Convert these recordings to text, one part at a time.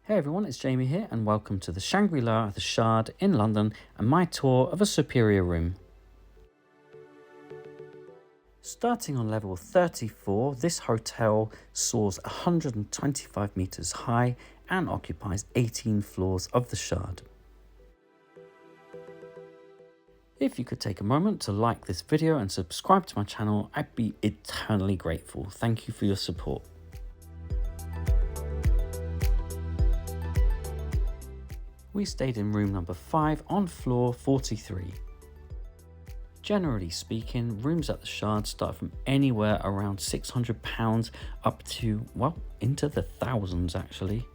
Hey everyone, it's Jamie here and welcome to the Shangri-La The Shard in London and my tour of a superior room. Starting on level 34, this hotel soars 125 metres high and occupies 18 floors of the Shard. If you could take a moment to like this video and subscribe to my channel, I'd be eternally grateful. Thank you for your support. We stayed in room number 5 on floor 43. Generally speaking, rooms at the Shard start from anywhere around £600 up to, well, into the thousands actually.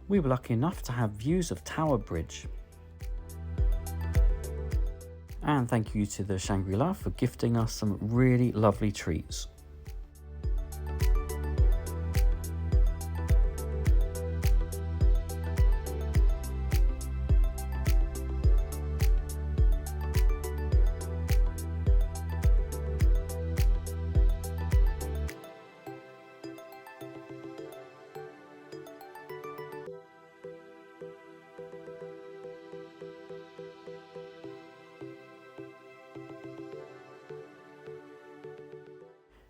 We were lucky enough to have views of Tower Bridge. And thank you to the Shangri-La for gifting us some really lovely treats.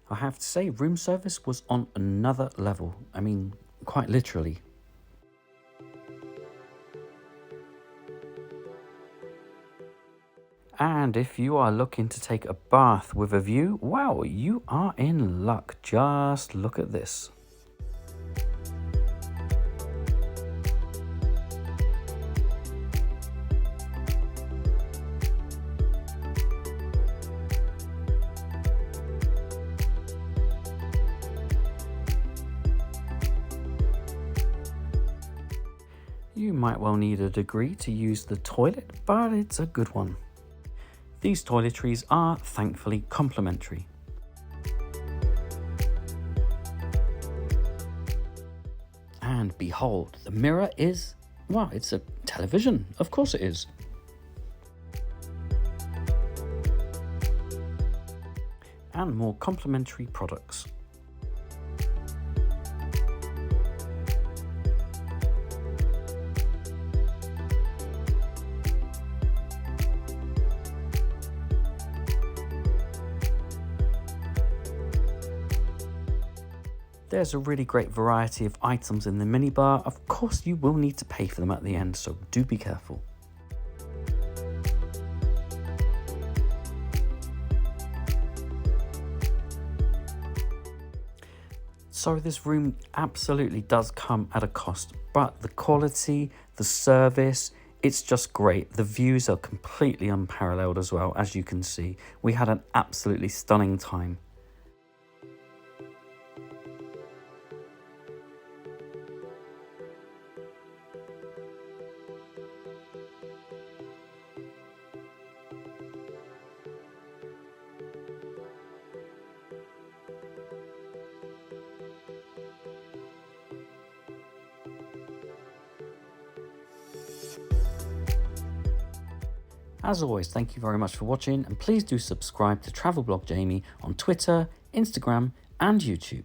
I have to say, room service was on another level. I mean, quite literally. And if you are looking to take a bath with a view, wow, you are in luck. Just look at this. You might well need a degree to use the toilet, but it's a good one. These toiletries are thankfully complimentary. And behold, the mirror is, well, it's a television. Of course it is. And more complimentary products. There's a really great variety of items in the minibar. Of course, you will need to pay for them at the end, so do be careful. So this room absolutely does come at a cost, but the quality, the service, it's just great. The views are completely unparalleled as well, as you can see. We had an absolutely stunning time. As always, thank you very much for watching, and please do subscribe to Travel Blog Jamie on Twitter, Instagram and YouTube.